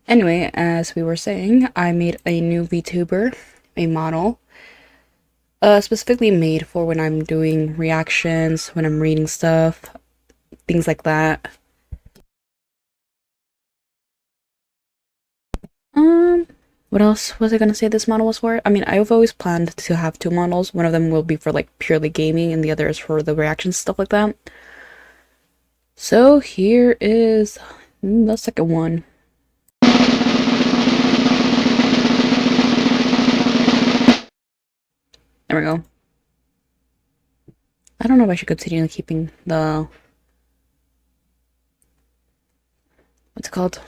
Anyway, as we were saying, I made a new VTuber, a model, specifically made for when I'm doing reactions, when I'm reading stuff, things like that. Um, what else was I gonna say this model was for? I mean, I've always planned to have two models. One of them will be for like purely gaming, and the other is for the reactions, stuff like that. So here is the second one. There we go. I don't know if I should continue keeping the what's it called?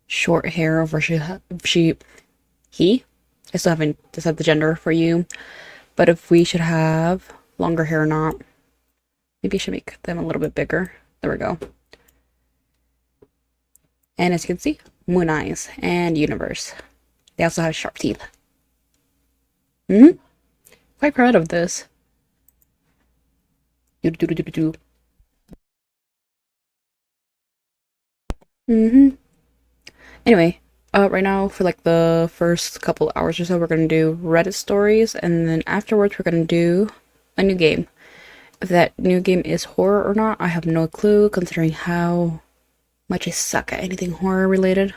Short hair over he. I still haven't decided the gender for you, but if we should have longer hair or not, maybe I should make them a little bit bigger. There we go. And as you can see, moon eyes and universe. They also have sharp teeth. Quite proud of this. Do do do do do do. Anyway, right now for like the first couple hours or so, we're gonna do Reddit stories, and then afterwards we're gonna do a new game. If that new game is horror or not, I have no clue, considering how much I suck at anything horror related.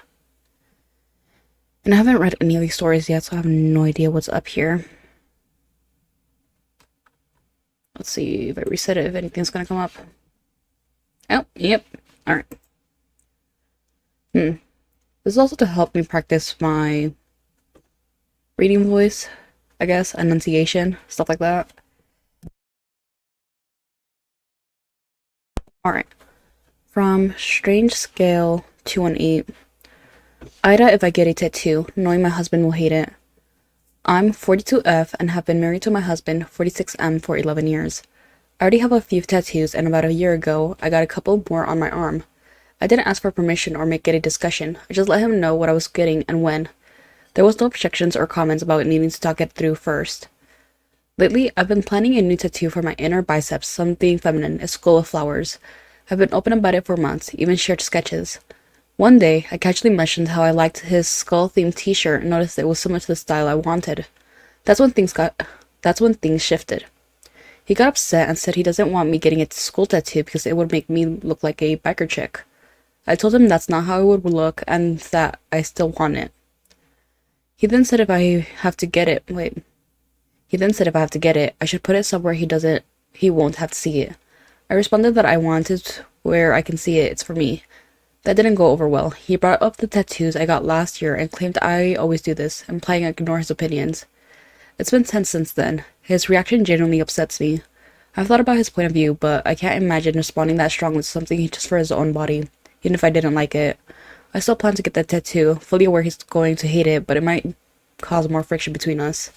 And I haven't read any of these stories yet, so I have no idea what's up here. Let's see if I reset it, if anything's gonna come up. Oh, yep. Alright. This is also to help me practice my reading voice, I guess, enunciation, stuff like that. Alright. From Strange Scale 218. Ida, if I get a tattoo, knowing my husband will hate it. I'm 42F and have been married to my husband, 46M, for 11 years. I already have a few tattoos, and about a year ago, I got a couple more on my arm. I didn't ask for permission or make it a discussion. I just let him know what I was getting and when. There was no objections or comments about needing to talk it through first. Lately, I've been planning a new tattoo for my inner biceps, something feminine, a skull of flowers. I've been open about it for months, even shared sketches. One day, I casually mentioned how I liked his skull-themed t-shirt and noticed it was similar to the style I wanted. That's when things shifted. He got upset and said he doesn't want me getting a skull tattoo because it would make me look like a biker chick. I told him that's not how it would look and that I still want it. He then said if I have to get it, I should put it somewhere he won't have to see it. I responded that I wanted where I can see it, it's for me. That didn't go over well. He brought up the tattoos I got last year and claimed I always do this, implying I ignore his opinions. It's been tense since then. His reaction genuinely upsets me. I've thought about his point of view, but I can't imagine responding that strongly to something just for his own body, even if I didn't like it. I still plan to get that tattoo, fully aware he's going to hate it, but it might cause more friction between us.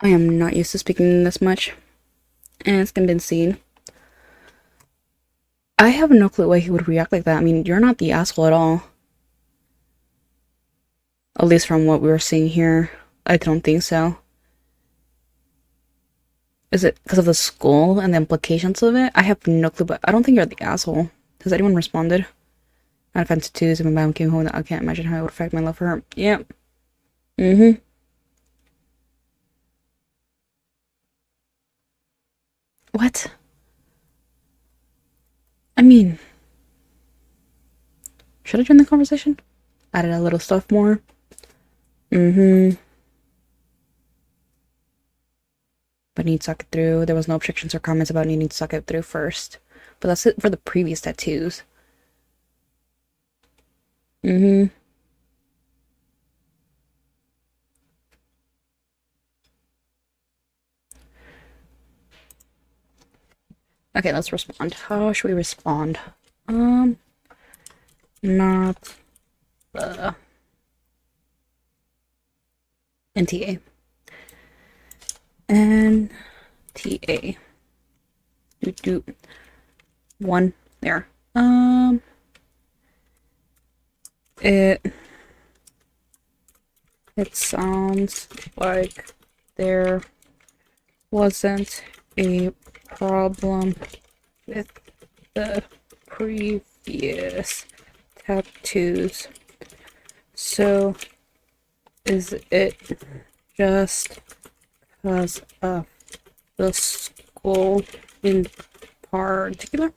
I am not used to speaking this much, and it's been seen. I have no clue why he would react like that. I mean, you're not the asshole at all. At least from what we were seeing here. I don't think so. Is it because of the skull and the implications of it? I have no clue, but I don't think you're the asshole. Has anyone responded? Not offensive tattoos, if my mom came home, I can't imagine how it would affect my love for her. Yep. Mm-hmm. What? I mean, should I join the conversation? Added a little stuff more. Mm-hmm. But need to suck it through. There was no objections or comments about needing to suck it through first. But that's it for the previous tattoos. Mm-hmm. Okay, let's respond. How should we respond? Not the NTA. NTA. Doot doot. One. There. It It sounds like there wasn't a problem with the previous tattoos. So, is it just because of the school in particular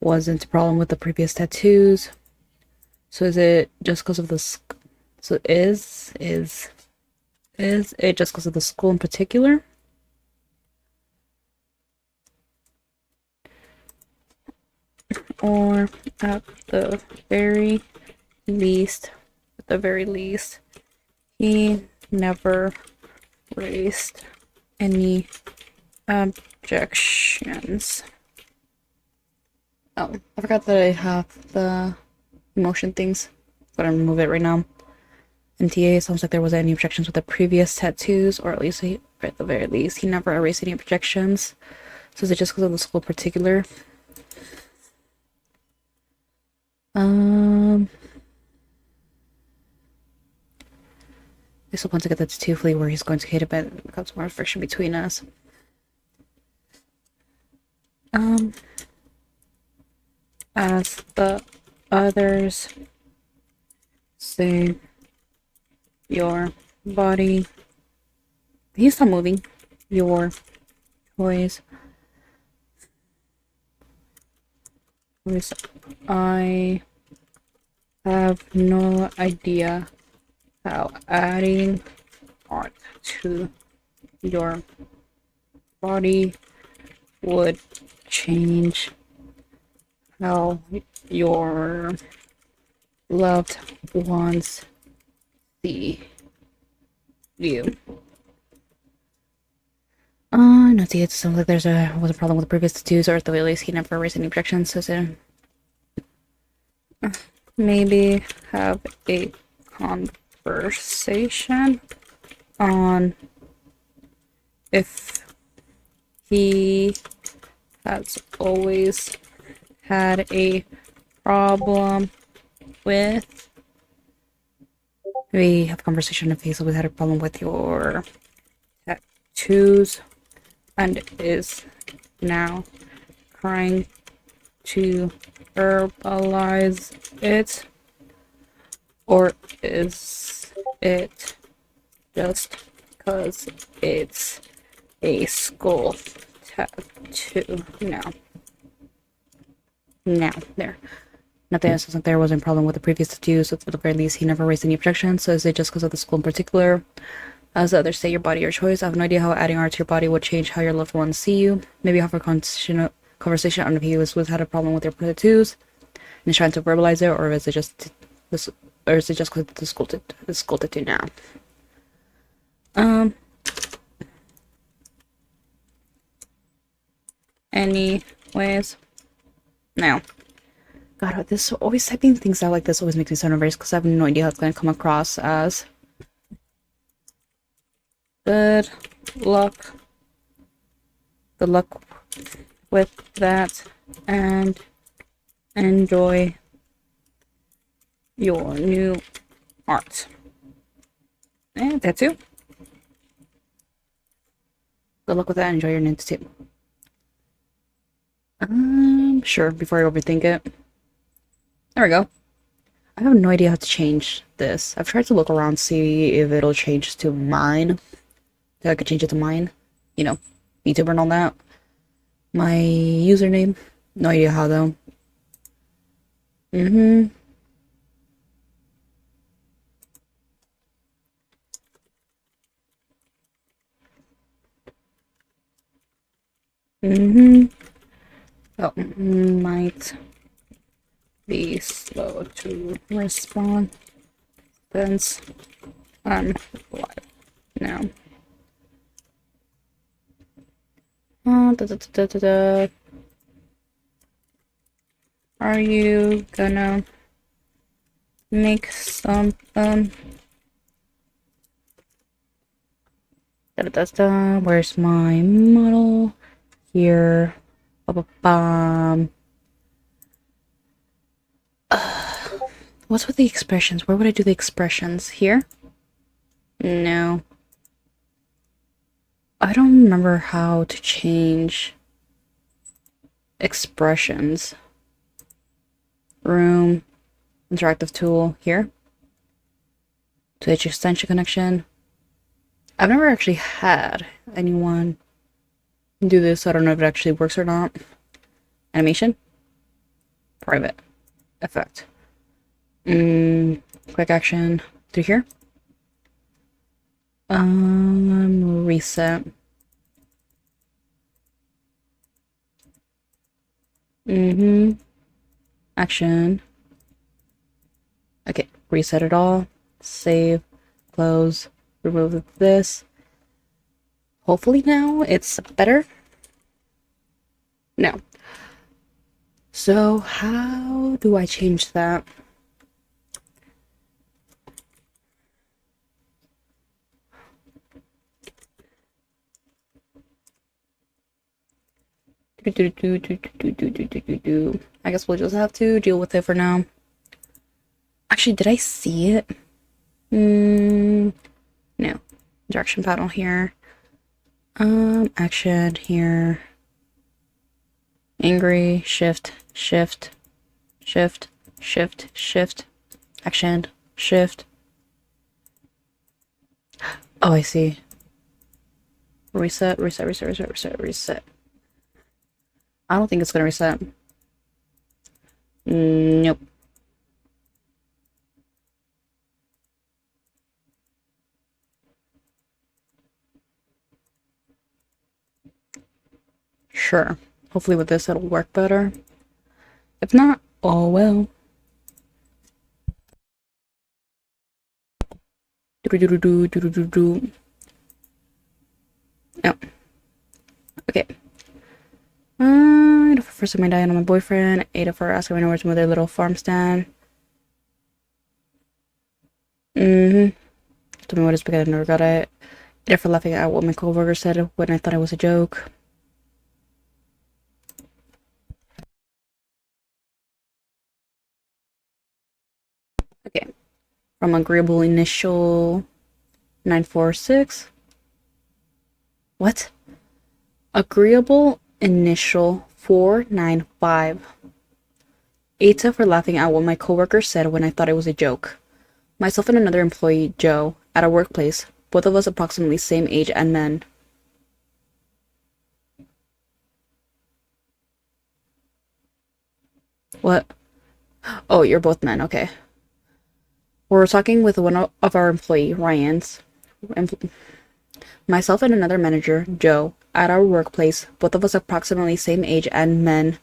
wasn't a problem with the previous tattoos? So is it just because of the so is it just because of the school in particular? Or at the very least, he never raised any objections. Oh, I forgot that I have the emotion things. I'm gonna remove it right now. MTA sounds like there wasn't any objections with the previous tattoos, or at least at the very least, he never erased any objections. So is it just because of the school in particular? I still want to get that tattoo flea where he's going to hate it, but it becomes more friction between us. As the others say, your body, he's not moving, your toys. I have no idea how adding art to your body would change how your loved ones see you. No, see, it sounds like was a problem with the previous tattoos, or at the very least, he never raised any objections. So, maybe have a conversation on if he has always had a problem with. We have a conversation if he's always had a problem with your tattoos and is now trying to herbalize it, or is it just because it's a skull tattoo? No, there. Nothing else. Like there wasn't a problem with the previous tattoos, so at the very least, he never raised any objections. So is it just because of the school in particular? As the others say, your body, your choice. I have no idea how adding art to your body would change how your loved ones see you. Maybe have a conversation on if he was had a problem with your tattoos and he's trying to verbalize it, or is it just this, or is it just because the school tattoo now? Anyways, now. God, this always typing things out like this always makes me so nervous because I have no idea how it's going to come across as. Good luck. Good luck with that, and enjoy your new art. And tattoo. Good luck with that. Enjoy your new tattoo. Sure. Before I overthink it. There we go. I have no idea how to change this. I've tried to look around, see if it'll change to mine. If I could change it to mine. You know, YouTuber and all that. My username. No idea how though. Mm-hmm. Oh, might be slow to respond since I'm live now. Are you gonna make some where's my model? Here. Ba-ba-bum. What's with the expressions? Where would I do the expressions? Here? No. I don't remember how to change expressions. Room, interactive tool, here. Twitch extension connection. I've never actually had anyone do this, so I don't know if it actually works or not. Animation. Private. Effect. Quick action. Through here. Reset. Action. Okay, reset it all. Save. Close. Remove this. Hopefully now it's better. No. So how do I change that? I guess we'll just have to deal with it for now. Actually, did I see it? No. Direction panel here. Action here. Angry, shift, shift, shift, shift, shift. Action, shift. Oh, I see. Reset, reset, reset, reset, reset, reset. I don't think it's gonna reset. Nope. Sure. Hopefully with this it'll work better. If not, oh well. No. Okay. Ada for forcing my diet on my boyfriend. Ada for asking me where to move their little farm stand. Told me what is because I never got it. Ada for laughing at what my coworker said when I thought it was a joke. Okay. From agreeable initial 946. What? Agreeable initial 495. Eta for laughing at what my coworker said when I thought it was a joke. Myself and another employee, Joe, at our workplace, both of us approximately same age and men. What? Oh, you're both men, okay. We were talking with one of our employee, Ryan's. Myself and another manager, Joe, at our workplace, both of us approximately same age and men.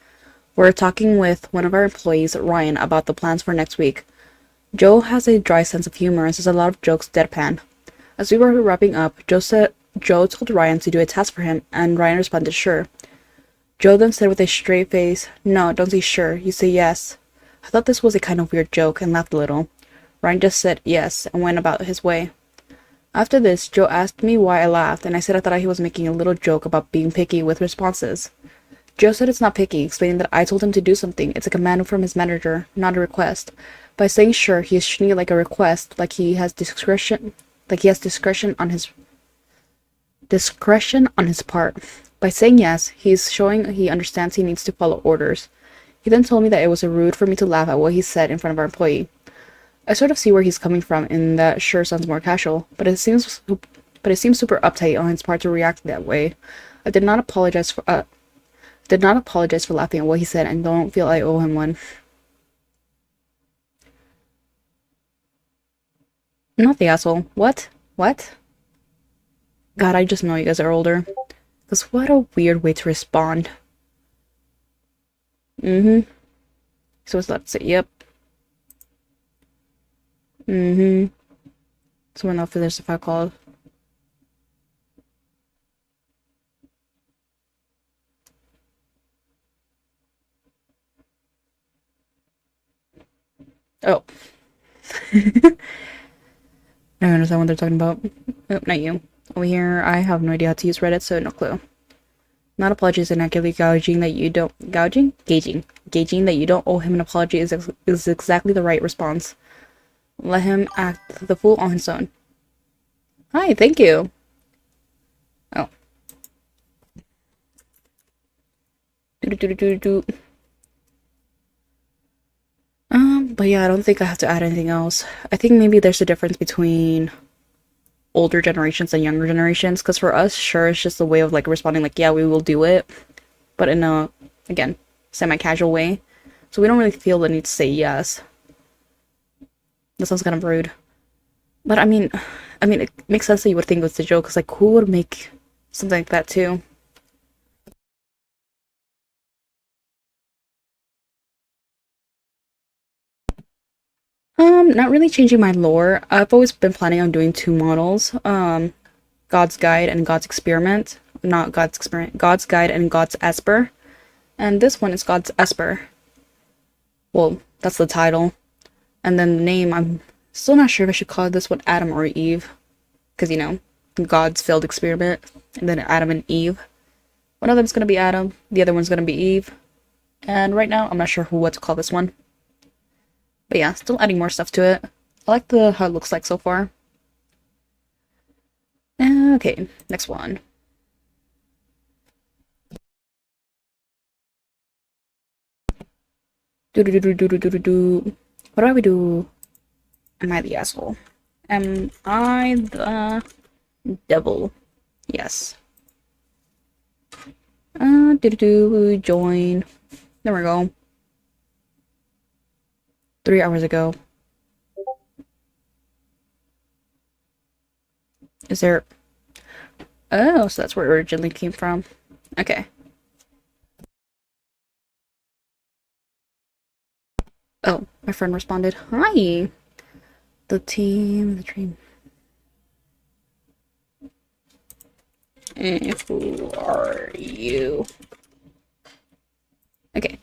We were talking with one of our employees, Ryan, about the plans for next week. Joe has a dry sense of humor and says a lot of jokes deadpan. As we were wrapping up, Joe told Ryan to do a task for him, and Ryan responded, sure. Joe then said with a straight face, no, don't say sure, you say yes. I thought this was a kind of weird joke and laughed a little. Ryan just said yes and went about his way. After this, Joe asked me why I laughed, and I said I thought he was making a little joke about being picky with responses. Joe said it's not picky, explaining that I told him to do something. It's a command from his manager, not a request. By saying sure, he is treating it like a request, like he has discretion on his part. By saying yes, he is showing he understands he needs to follow orders. He then told me that it was rude for me to laugh at what he said in front of our employee. I sort of see where he's coming from in that sure sounds more casual, but it seems super uptight on his part to react that way. I did not apologize for laughing at what he said and don't feel I owe him one. Not the asshole. What? What? God, I just know you guys are older. Because what a weird way to respond. So let's say, yep. Someone else there's a file called. Oh. I don't understand what they're talking about. Oh, not you. Over here, I have no idea how to use Reddit, so no clue. Not apologies and actively gauging that you don't gauging that you don't owe him an apology is exactly the right response. Let him act the fool on his own. Hi, thank you. Oh. Do. But yeah, I don't think I have to add anything else. I think maybe there's a difference between older generations and younger generations, because for us, sure, it's just a way of like responding like, yeah, we will do it, but in a, again, semi-casual way. So we don't really feel the need to say yes. That sounds kind of rude. But I mean, it makes sense that you would think it's a joke, because like, who would make something like that too? Not really changing my lore. I've always been planning on doing two models. God's Guide and God's Experiment. Not God's Experiment. God's Guide and God's Esper. And this one is God's Esper. Well, that's the title. And then the name, I'm still not sure if I should call this one Adam or Eve. Because, you know, God's failed experiment. And then Adam and Eve. One of them's going to be Adam. The other one's going to be Eve. And right now, I'm not sure what to call this one. But yeah, still adding more stuff to it. I like how it looks like so far. Okay, next one. What do I do? Am I the asshole? Am I the devil? Yes. Join. There we go. 3 hours ago. Is there... Oh, so that's where it originally came from. Okay. Oh, my friend responded. Hi! The dream. Who are you? Okay.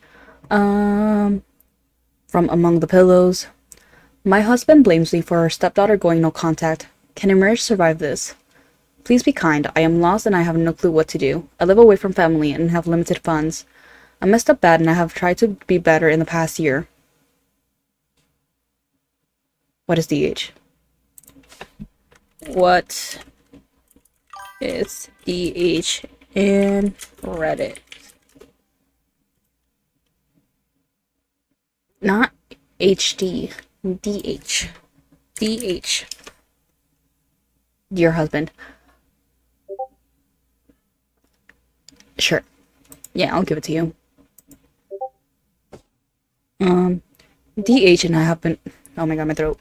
From among the pillows. My husband blames me for our stepdaughter going no contact. Can a marriage survive this? Please be kind. I am lost and I have no clue what to do. I live away from family and have limited funds. I messed up bad and I have tried to be better in the past year. What is DH? What is DH in Reddit? Not HD. DH. DH. Dear husband. Sure. Yeah, I'll give it to you. DH and I have been... Oh my god, my throat.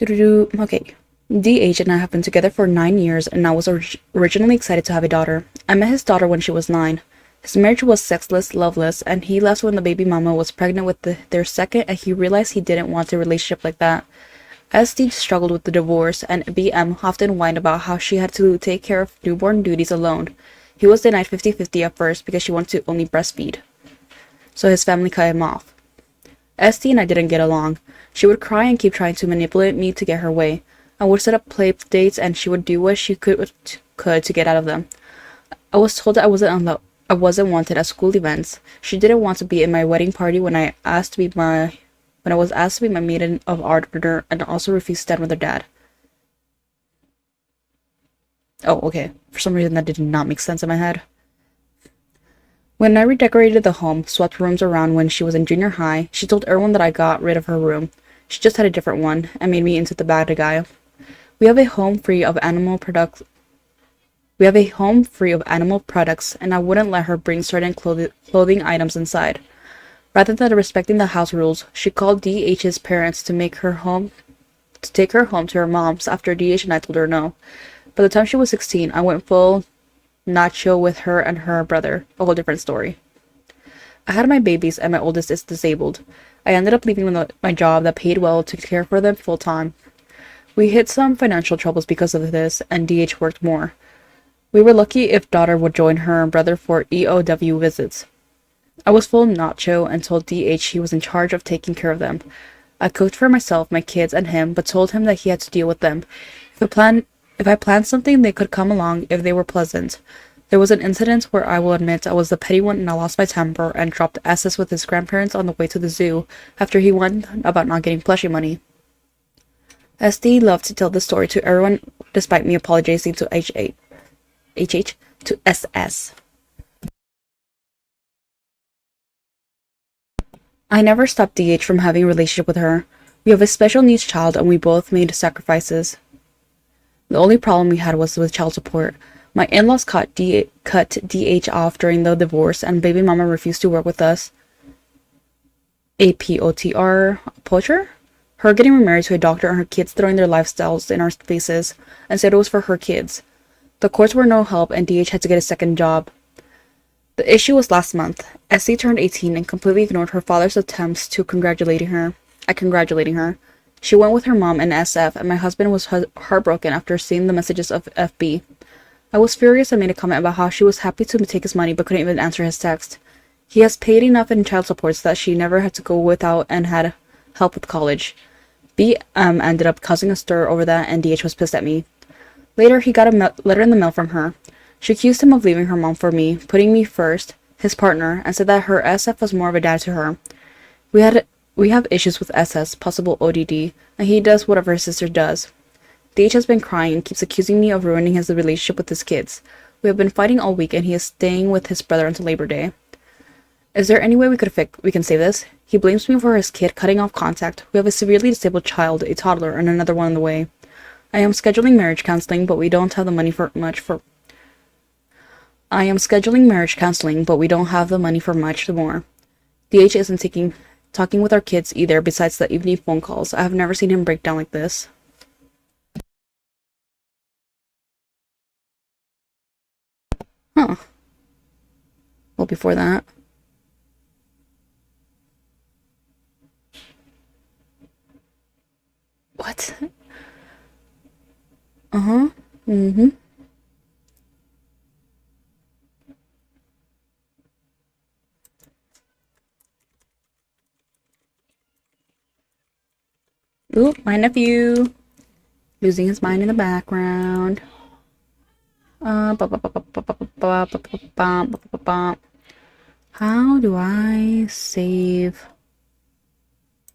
Okay. DH and I have been together for 9 years and I was originally excited to have a daughter. I met his daughter when she was 9. His marriage was sexless, loveless, and he left when the baby mama was pregnant with their second and he realized he didn't want a relationship like that. SD struggled with the divorce, and BM often whined about how she had to take care of newborn duties alone. He was denied 50-50 at first because she wanted to only breastfeed. So his family cut him off. SD and I didn't get along. She would cry and keep trying to manipulate me to get her way. I would set up play dates and she would do what she could to get out of them. I was told that I wasn't wanted at school events. She didn't want to be in my wedding party when I was asked to be my maiden of honor, and also refused to stand with her dad. Oh, okay. For some reason that did not make sense in my head. When I redecorated the home, swept rooms around when she was in junior high, she told everyone that I got rid of her room. She just had a different one, and made me into the bad guy. We have a home free of animal products. And I wouldn't let her bring certain clothing items inside. Rather than respecting the house rules, she called DH's parents to take her home to her mom's after DH and I told her no. By the time she was 16, I went full nacho with her and her brother. A whole different story. I had my babies and my oldest is disabled. I ended up leaving my job that paid well to care for them full time. We hit some financial troubles because of this, and DH worked more. We were lucky if daughter would join her and brother for EOW visits. I was full nacho and told DH he was in charge of taking care of them. I cooked for myself, my kids, and him, but told him that he had to deal with them. If If I planned something, they could come along if they were pleasant. There was an incident where I will admit I was the petty one and I lost my temper and dropped SS with his grandparents on the way to the zoo after he whined about not getting plushie money. SD loved to tell the story to everyone despite me apologizing to HH to SS. I never stopped DH from having a relationship with her. We have a special needs child and we both made sacrifices. The only problem we had was with child support. My in-laws cut DH off during the divorce and baby mama refused to work with us. APOTR poacher? Her getting remarried to a doctor and her kids throwing their lifestyles in our faces and said it was for her kids. The courts were no help and DH had to get a second job. The issue was last month. SC turned 18 and completely ignored her father's attempts to congratulating her. She went with her mom and SF, and my husband was heartbroken after seeing the messages of FB. I was furious and made a comment about how she was happy to take his money but couldn't even answer his text. He has paid enough in child support so that she never had to go without and had help with college. B ended up causing a stir over that and DH was pissed at me. Later, he got a letter in the mail from her. She accused him of leaving her mom for me, putting me first, his partner, and said that her SF was more of a dad to her. We have issues with SS, possible ODD, and he does whatever his sister does. DH has been crying and keeps accusing me of ruining his relationship with his kids. We have been fighting all week and he is staying with his brother until Labor Day. Is there any way we can save this? He blames me for his kid cutting off contact. We have a severely disabled child, a toddler, and another one on the way. I am scheduling marriage counseling, but we don't have the money for much more. DH isn't talking with our kids either, besides the evening phone calls. I have never seen him break down like this. Huh. Well, before that. What? Uh-huh. Mm-hmm. Oop, my nephew. Losing his mind in the background. How do I save?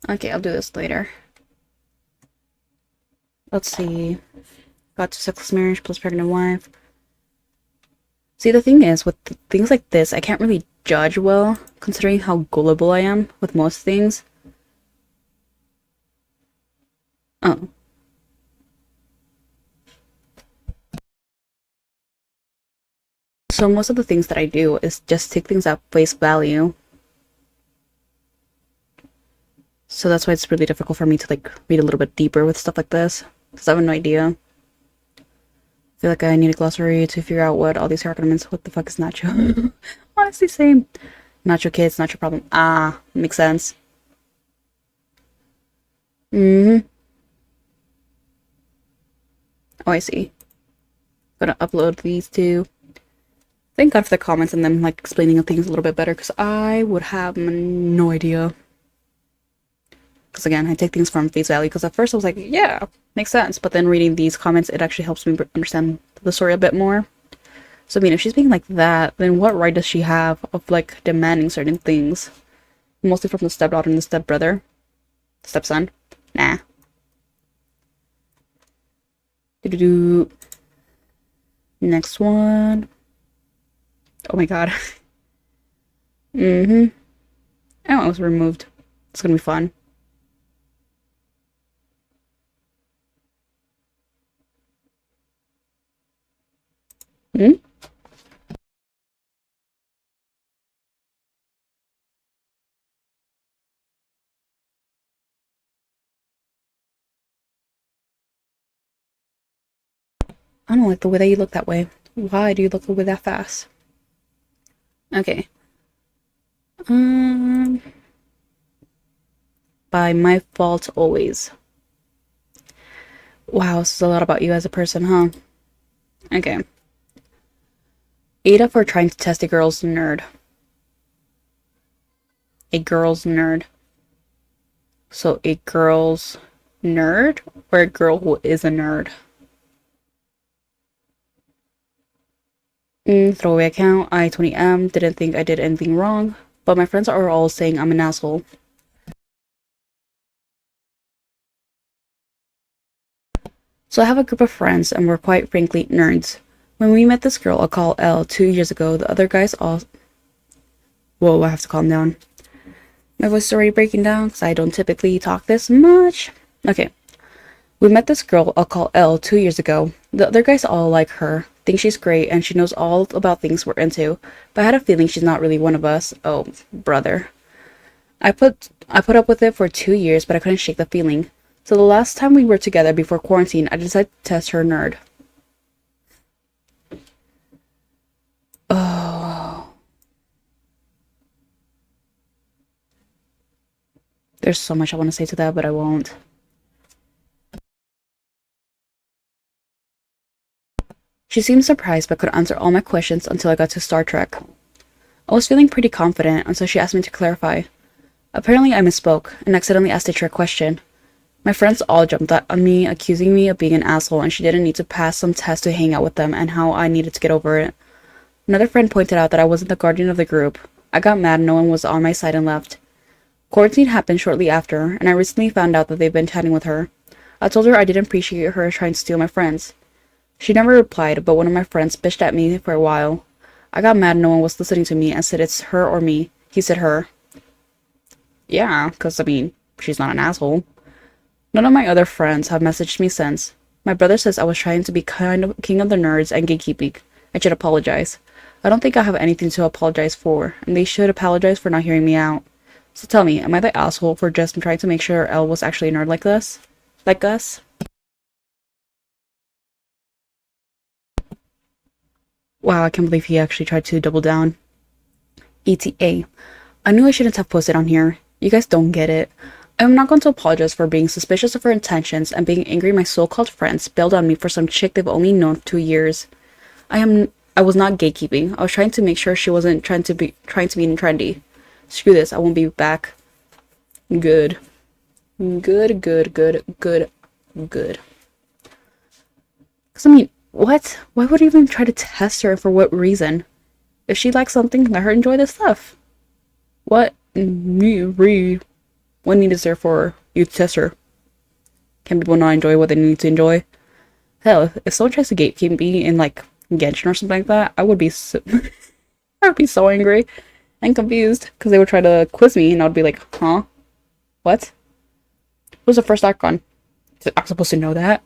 Okay, I'll do this later. Let's see. Got to sexless marriage plus pregnant wife. See, the thing is, with things like this, I can't really judge well, considering how gullible I am with most things. Oh. So most of the things that I do is just take things at face value. So that's why it's really difficult for me to read a little bit deeper with stuff like this, because I have no idea. I feel like I need a glossary to figure out what all these acronyms. What the fuck is nacho? Honestly, same. Nacho kids, not your problem. Ah, makes sense. Oh, I see. Gonna upload these two. Thank God for the comments and them explaining things a little bit better, because I would have no idea. Because again, I take things from face value, because at first I was like, yeah, makes sense. But then reading these comments, it actually helps me understand the story a bit more. So I mean, if she's being like that, then what right does she have of demanding certain things? Mostly from the stepdaughter and the stepbrother. Stepson. Nah. Next one. Oh my god. Oh, it was removed. It's gonna be fun. I don't like the way that you look that way. Why do you look the way that fast? Okay. By my fault always. Wow, this is a lot about you as a person, huh? Okay. Ada for trying to test a girl's nerd. A girl's nerd. So a girl's nerd or a girl who is a nerd? Throwaway account, I 20M, didn't think I did anything wrong, but my friends are all saying I'm an asshole. So I have a group of friends and we're quite frankly nerds. When we met this girl I'll call L 2 years ago, the other guys all... Whoa, I have to calm down. My voice is already breaking down because I don't typically talk this much. Okay. We met this girl I'll call L 2 years ago. The other guys all like her, think she's great, and she knows all about things we're into, but I had a feeling she's not really one of us. Oh, brother. I put up with it for 2 years, but I couldn't shake the feeling. So the last time we were together before quarantine, I decided to test her nerd. Oh, there's so much I want to say to that, but I won't. She seemed surprised but could answer all my questions until I got to Star Trek. I was feeling pretty confident until she asked me to clarify. Apparently I misspoke and accidentally asked a trick question. My friends all jumped on me, accusing me of being an asshole and she didn't need to pass some test to hang out with them and how I needed to get over it. Another friend pointed out that I wasn't the guardian of the group. I got mad no one was on my side and left. Quarantine happened shortly after, and I recently found out that they've been chatting with her. I told her I didn't appreciate her trying to steal my friends. She never replied, but one of my friends bitched at me for a while. I got mad no one was listening to me and said it's her or me. He said her. Yeah, 'cause I mean, she's not an asshole. None of my other friends have messaged me since. My brother says I was trying to be kind of king of the nerds and gatekeeping. I should apologize. I don't think I have anything to apologize for, and they should apologize for not hearing me out. So tell me, am I the asshole for just trying to make sure Elle was actually a nerd like this? Like us? Wow, I can't believe he actually tried to double down. ETA. I knew I shouldn't have posted on here. You guys don't get it. I'm not going to apologize for being suspicious of her intentions and being angry my so-called friends bailed on me for some chick they've only known for 2 years. I was not gatekeeping. I was trying to make sure she wasn't trying to be trendy. Screw this, I won't be back. Good. Good, good, good, good, good. Cause I mean, what? Why would I even try to test her? For what reason? If she likes something, let her enjoy the stuff. What what need is there for you to test her? Can people not enjoy what they need to enjoy? Hell, if someone tries to gatekeep me in like Genshin or something like that, I would be so I would be so angry and confused because they would try to quiz me and I'd be like, huh? What? What was the first icon? I'm supposed to know that?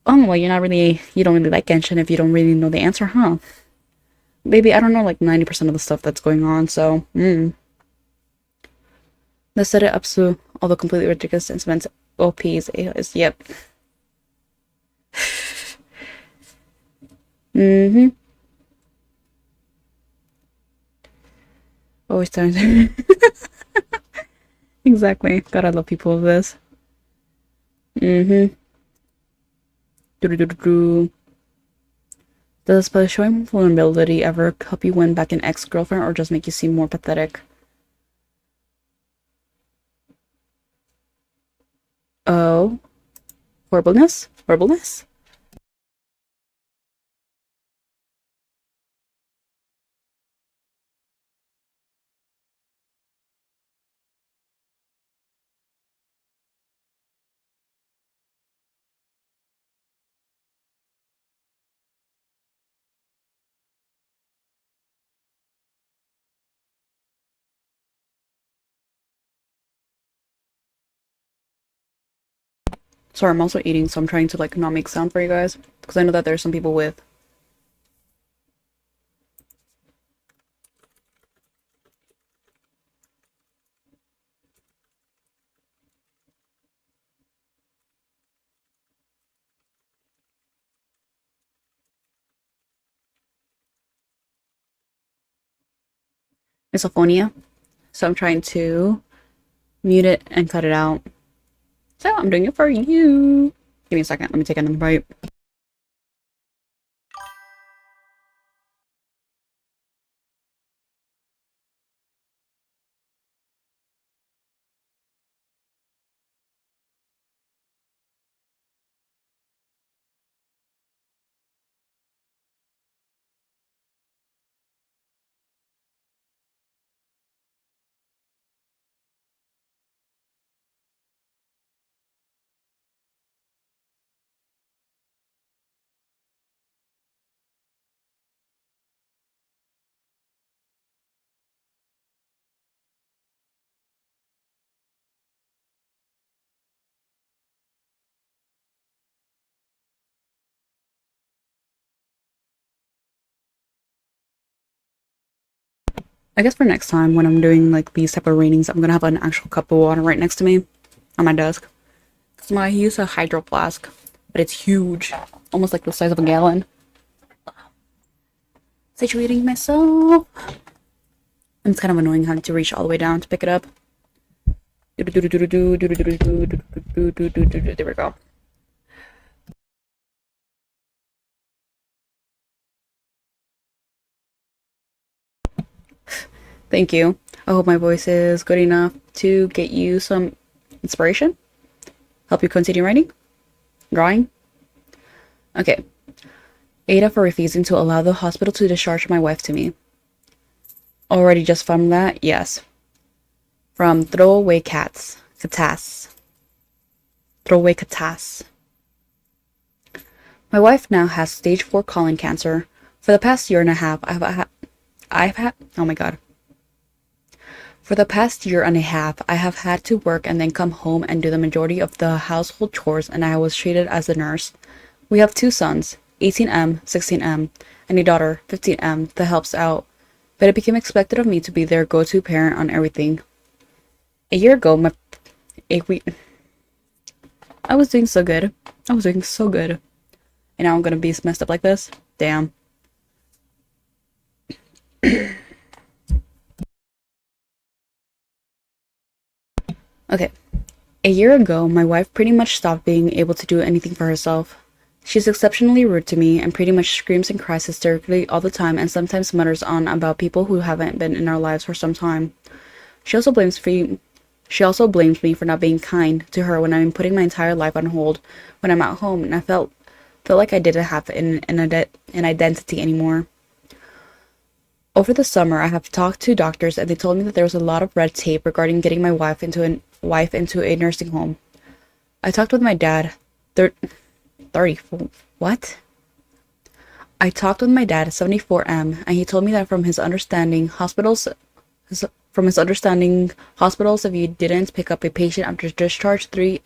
Oh, well, you don't really like Genshin if you don't really know the answer, huh? Baby, I don't know like 90% of the stuff that's going on, so, Let's set it up so all the completely ridiculous instruments OPs is yep. Mm-hmm. Always times. Exactly. God, I love people of this. Mm-hmm. Do-do-do-do-do. Does showing vulnerability ever help you win back an ex-girlfriend or just make you seem more pathetic? Oh. Horribleness? Horribleness? Sorry, I'm also eating, so I'm trying to like not make sound for you guys. Because I know that there's some people with. Misophonia. So I'm trying to mute it and cut it out. So I'm doing it for you. Give me a second. Let me take another bite. I guess for next time when I'm doing like these type of readings, I'm gonna have an actual cup of water right next to me on my desk. Cause I use a hydro flask, but it's huge, almost like the size of a gallon. Situating myself. And it's kind of annoying having to reach all the way down to pick it up. There we go. Thank you. I hope my voice is good enough to get you some inspiration. Help you continue writing? Drawing? Okay. Ada for refusing to allow the hospital to discharge my wife to me. Already just from that? Yes. From throwaway cats. Catas. Throwaway catas. My wife now has stage 4 colon cancer. For the past year and a half, oh my god. For the past year and a half, I have had to work and then come home and do the majority of the household chores, and I was treated as a nurse. We have 2 sons, 18M, 16M, and a daughter, 15M, that helps out, but it became expected of me to be their go-to parent on everything. A year ago, I was doing so good. I was doing so good. And now I'm gonna be messed up like this? Damn. Okay. A year ago, my wife pretty much stopped being able to do anything for herself. She's exceptionally rude to me and pretty much screams and cries hysterically all the time and sometimes mutters on about people who haven't been in our lives for some time. She also blames me for not being kind to her when I'm putting my entire life on hold when I'm at home, and I felt like I didn't have an identity anymore. Over the summer, I have talked to doctors and they told me that there was a lot of red tape regarding getting my wife into a nursing home. I talked with my dad. 34. What? I talked with my dad, 74M, and he told me that from his understanding, hospitals, if you didn't pick up a patient after discharge 3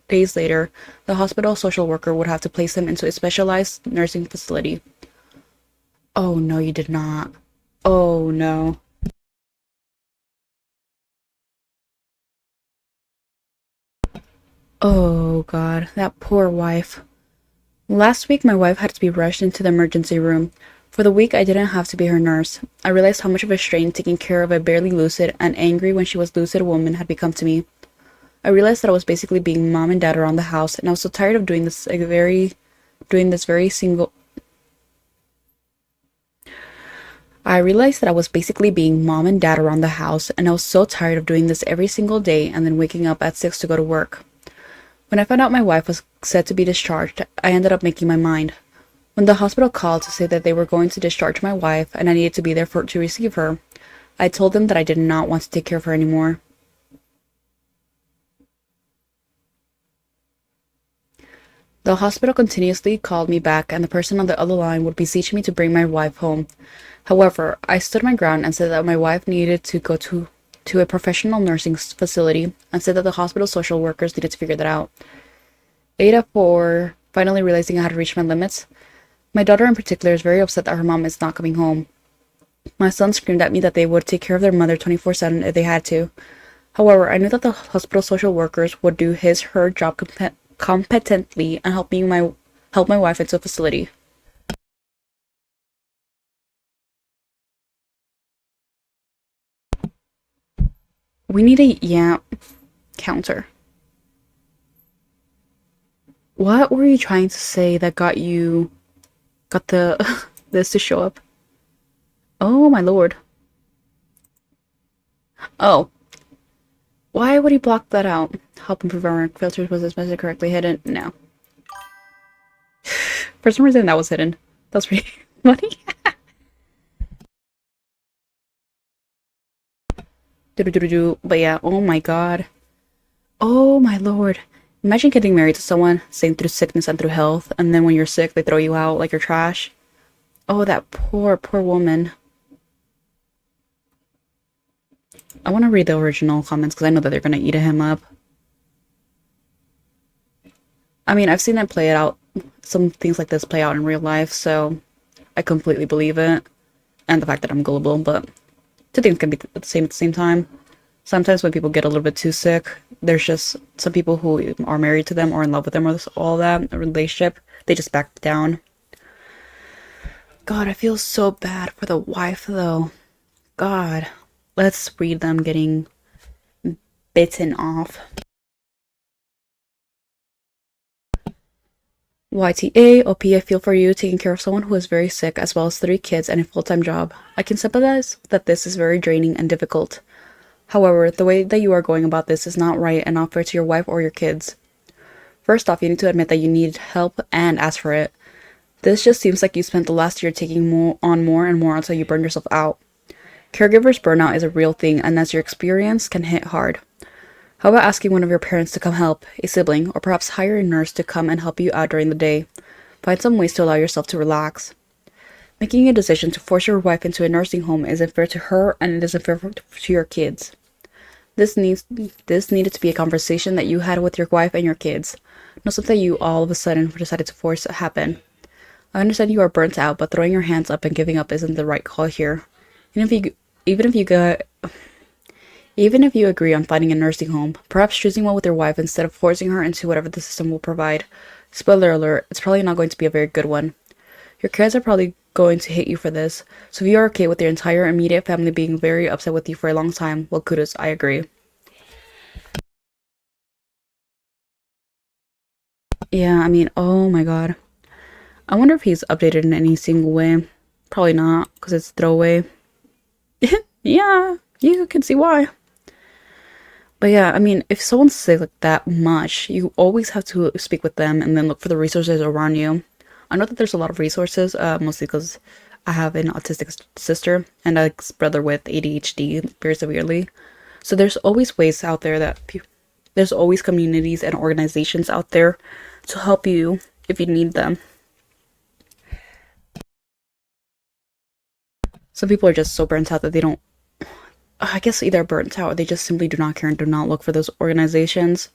days later, the hospital social worker would have to place them into a specialized nursing facility. Oh no, you did not. Oh no. Oh god, that poor wife. Last week, my wife had to be rushed into the emergency room. For the week, I didn't have to be her nurse. I realized how much of a strain taking care of a barely lucid and angry when she was lucid woman had become to me. I realized that I was basically being mom and dad around the house, and I was so tired of doing this every single day and then waking up at 6 to go to work. When I found out my wife was set to be discharged, I ended up making my mind. When the hospital called to say that they were going to discharge my wife and I needed to be there to receive her, I told them that I did not want to take care of her anymore. The hospital continuously called me back, and the person on the other line would beseech me to bring my wife home. However, I stood my ground and said that my wife needed to go to a professional nursing facility, and said that the hospital social workers needed to figure that out. Ada, for finally realizing I had reached my limits. My daughter in particular is very upset that her mom is not coming home. My son screamed at me that they would take care of their mother 24/7 if they had to. However, I knew that the hospital social workers would do her job competently and help my wife into a facility. We need a yamp counter. What were you trying to say that got the this to show up? Oh my lord. Oh. Why would he block that out? Help improve our filters. Was this message correctly hidden? No. For some reason that was hidden. That's pretty funny. But yeah, oh my god. Oh my lord. Imagine getting married to someone, saying through sickness and through health, and then when you're sick, they throw you out like you're trash. Oh, that poor woman. I want to read the original comments because I know that they're going to eat him up. I mean, I've seen it play out, some things like this play out in real life, so I completely believe it. And the fact that I'm gullible, but Two things can be the same at the same time. Sometimes when people get a little bit too sick, there's just some people who are married to them or in love with them or all that, a relationship, they just back down. God, I feel so bad for the wife though. God, let's read them getting bitten off. YTA, OP, I feel for you taking care of someone who is very sick as well as 3 kids and a full-time job. I can sympathize that this is very draining and difficult. However, the way that you are going about this is not right and not fair to your wife or your kids. First off, you need to admit that you need help and ask for it. This just seems like you spent the last year taking more and more until you burn yourself out. Caregivers burnout is a real thing, and as your experience can hit hard. How about asking one of your parents to come help, a sibling, or perhaps hire a nurse to come and help you out during the day? Find some ways to allow yourself to relax. Making a decision to force your wife into a nursing home isn't fair to her, and it isn't fair to your kids. This needed to be a conversation that you had with your wife and your kids, not something you all of a sudden decided to force to happen. I understand you are burnt out, but throwing your hands up and giving up isn't the right call here. Even if you even if you got Even if you agree on finding a nursing home, perhaps choosing one with your wife instead of forcing her into whatever the system will provide. Spoiler alert, it's probably not going to be a very good one. Your kids are probably going to hate you for this, so if you are okay with your entire immediate family being very upset with you for a long time, well kudos, I agree. Yeah, I mean, oh my god. I wonder if he's updated in any single way. Probably not, because it's throwaway. Yeah, you can see why. But yeah, I mean, if someone's sick like that much, you always have to speak with them and then look for the resources around you. I know that there's a lot of resources, mostly because I have an autistic sister and a brother with ADHD very severely. So there's always ways out there there's always communities and organizations out there to help you if you need them. Some people are just so burnt out that they don't, I guess either burnt out or they just simply do not care and do not look for those organizations.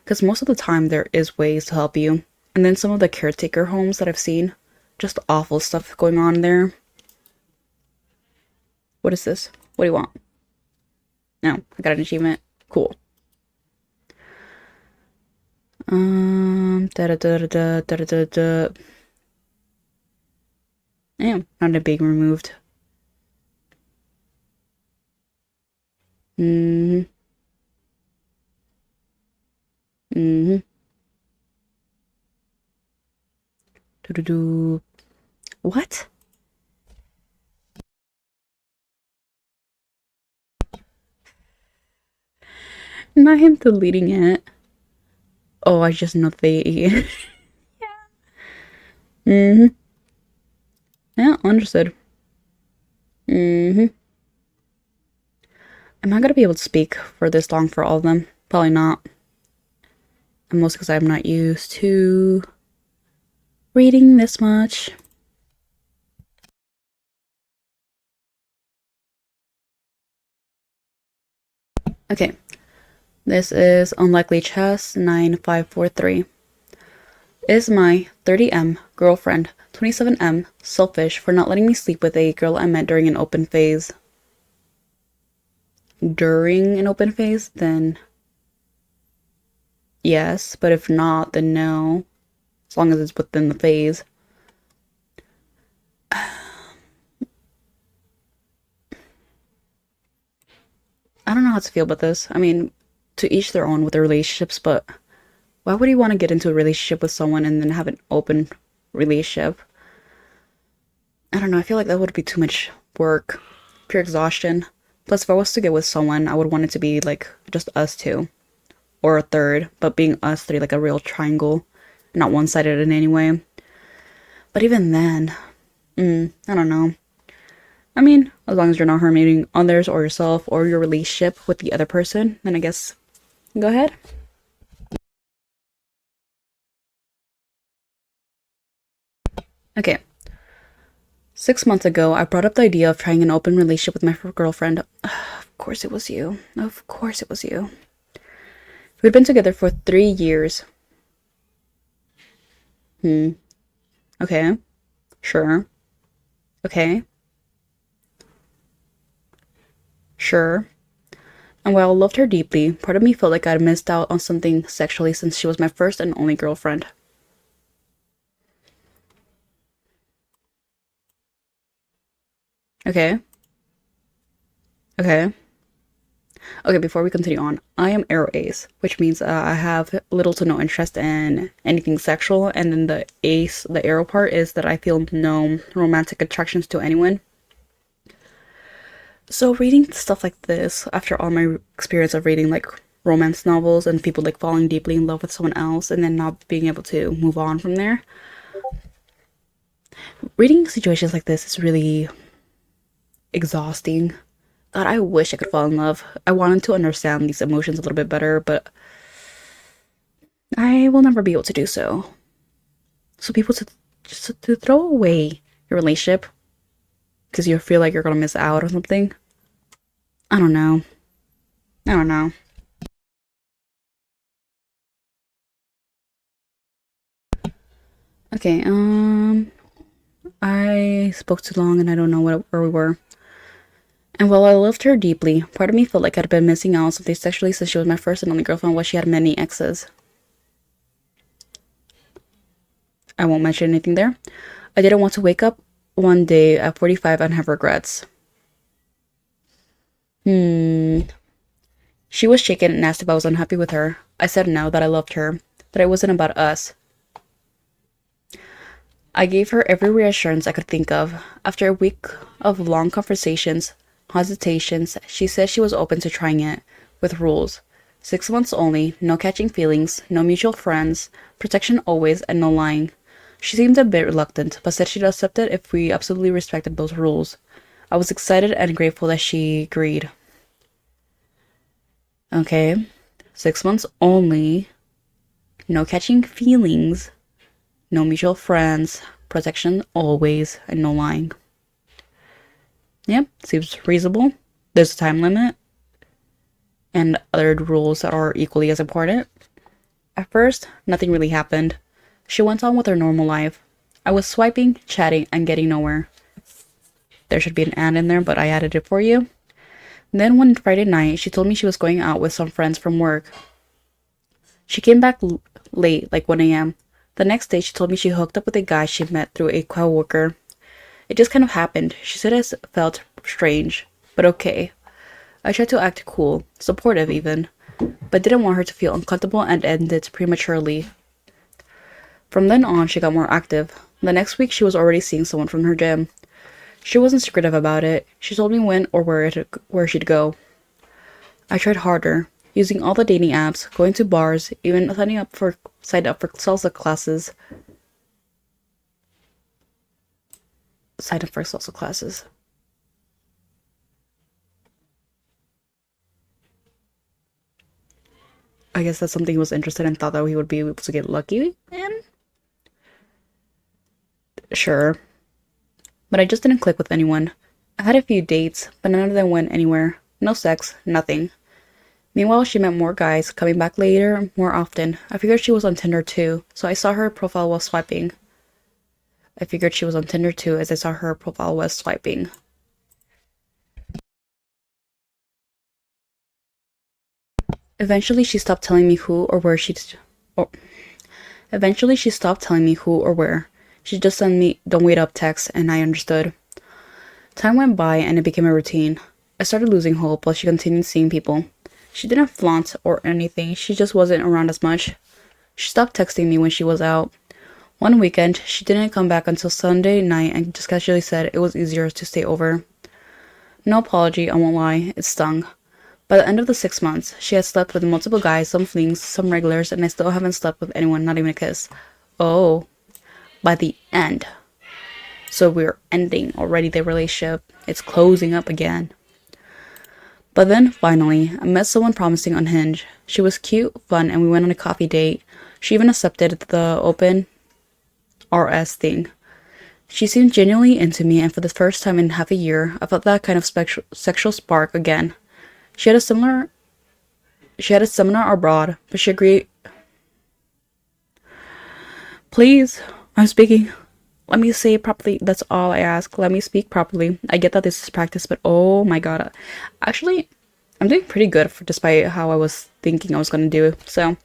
Because most of the time there is ways to help you. And then some of the caretaker homes that I've seen, just awful stuff going on there. What is this? What do you want? No, I got an achievement. Cool. Da da da da da da da da. Damn, not being removed. Mm-hmm. Mm-hmm. Do-do-do. What? Not him deleting it. Oh, I just know they. Yeah. Mm-hmm. Yeah, understood. Mm-hmm. Am I gonna be able to speak for this long for all of them? Probably not. And mostly because I'm not used to reading this much. Okay. This is Unlikely Chess 9543. Is my 30M girlfriend 27M selfish for not letting me sleep with a girl I met during an open phase? During an open phase? Then yes, but if not, then no. As long as it's within the phase. I don't know how to feel about this. I mean, to each their own with their relationships, but why would you want to get into a relationship with someone and then have an open relationship? I don't know, I feel like that would be too much work, pure exhaustion. Plus, if I was to get with someone, I would want it to be like just us two, or a third, but being us three, like a real triangle, not one-sided in any way. But even then, I don't know. I mean, as long as you're not harming others or yourself or your relationship with the other person, then I guess go ahead. Okay. 6 months ago, I brought up the idea of trying an open relationship with my girlfriend. Of course it was you. Of course it was you. We'd been together for 3 years. Okay. Sure. Okay. Sure. And while I loved her deeply, part of me felt like I'd missed out on something sexually since she was my first and only girlfriend. Okay. Okay. Okay, before we continue on, I am Arrow Ace, which means I have little to no interest in anything sexual, and then the ace, the arrow part, is that I feel no romantic attractions to anyone. So reading stuff like this, after all my experience of reading like romance novels and people like falling deeply in love with someone else and then not being able to move on from there, reading situations like this is really exhausting. God, I wish I could fall in love. I wanted to understand these emotions a little bit better, but I will never be able to do so. So people just to throw away your relationship because you feel like you're gonna miss out or something. I don't know. I don't know. Okay, I spoke too long and I don't know where we were. And while I loved her deeply, part of me felt like I'd been missing out on something sexually since she was my first and only girlfriend while she had many exes. I won't mention anything there. I didn't want to wake up one day at 45 and have regrets. She was shaken and asked if I was unhappy with her. I said no, that I loved her, that it wasn't about us. I gave her every reassurance I could think of. After a week of long conversations, hesitations, she said she was open to trying it, with rules. 6 months only, no catching feelings, no mutual friends, protection always, and no lying. She seemed a bit reluctant, but said she'd accept it if we absolutely respected those rules. I was excited and grateful that she agreed. Okay, 6 months only, no catching feelings, no mutual friends, protection always, and no lying. Yep, seems reasonable. There's a time limit, and other rules that are equally as important. At first, nothing really happened. She went on with her normal life. I was swiping, chatting, and getting nowhere. There should be an and in there, but I added it for you. Then one Friday night, she told me she was going out with some friends from work. She came back late, like 1 a.m. The next day, she told me she hooked up with a guy she met through a coworker. It just kind of happened. She said it felt strange, but okay. I tried to act cool, supportive even, but didn't want her to feel uncomfortable and ended prematurely. From then on, she got more active. The next week, she was already seeing someone from her gym. She wasn't secretive about it. She told me when or where she'd go. I tried harder, using all the dating apps, going to bars, even signed up for salsa classes. Signed up for salsa classes. I guess that's something he was interested in, thought that he would be able to get lucky in. Sure. But I just didn't click with anyone. I had a few dates, but none of them went anywhere. No sex, nothing. Meanwhile, she met more guys, coming back later, more often. I figured she was on Tinder too, so I saw her profile while swiping. Eventually, she stopped telling me who or where or Eventually, she stopped telling me who or where. She just sent me "don't wait up" text, and I understood. Time went by, and it became a routine. I started losing hope while she continued seeing people. She didn't flaunt or anything, she just wasn't around as much. She stopped texting me when she was out. One weekend, she didn't come back until Sunday night and just casually said it was easier to stay over. No apology, I won't lie, it stung. By the end of the 6 months, she had slept with multiple guys, some flings, some regulars, and I still haven't slept with anyone, not even a kiss. Oh, by the end. So we're ending already the relationship. It's closing up again. But then, finally, I met someone promising on Hinge. She was cute, fun, and we went on a coffee date. She even accepted the open RS thing. She seemed genuinely into me, and for the first time in half a year, I felt that kind of sexual spark again. She had a seminar abroad, but she agreed. Please, I'm speaking. Let me say it properly. That's all I ask. Let me speak properly. I get that this is practice, but oh my god. Actually, I'm doing pretty good for despite how I was thinking I was gonna do. So,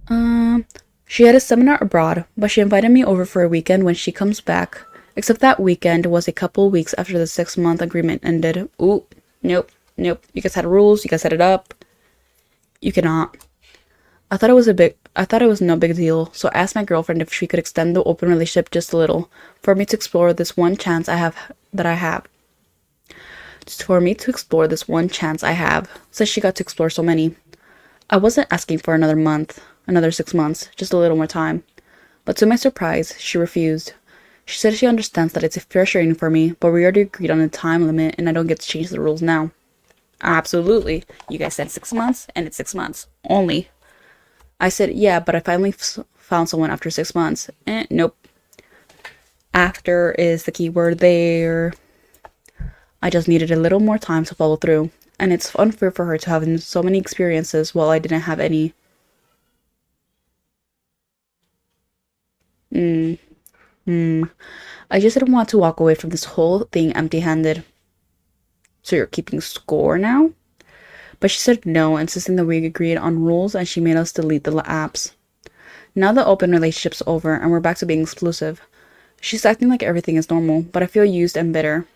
um, she had a seminar abroad, but she invited me over for a weekend when she comes back. Except that weekend was a couple weeks after the 6-month agreement ended. Ooh, nope, nope. You guys had rules. You guys set it up. You cannot. I thought it was no big deal, so I asked my girlfriend if she could extend the open relationship just a little for me to explore this one chance I have. Just for me to explore this one chance I have, since she got to explore so many. I wasn't asking for another month, another 6 months, just a little more time. But to my surprise, she refused. She said she understands that it's a frustrating for me, but we already agreed on a time limit and I don't get to change the rules now. Absolutely. You guys said 6 months, and it's 6 months. Only. I said, yeah, but I finally found someone after 6 months. Nope. After is the key word there. I just needed a little more time to follow through. And it's unfair for her to have so many experiences while I didn't have any. Hmm. Hmm. I just didn't want to walk away from this whole thing empty-handed. So you're keeping score now? But she said no, insisting that we agreed on rules and she made us delete the apps. Now the open relationship's over and we're back to being exclusive. She's acting like everything is normal, but I feel used and bitter.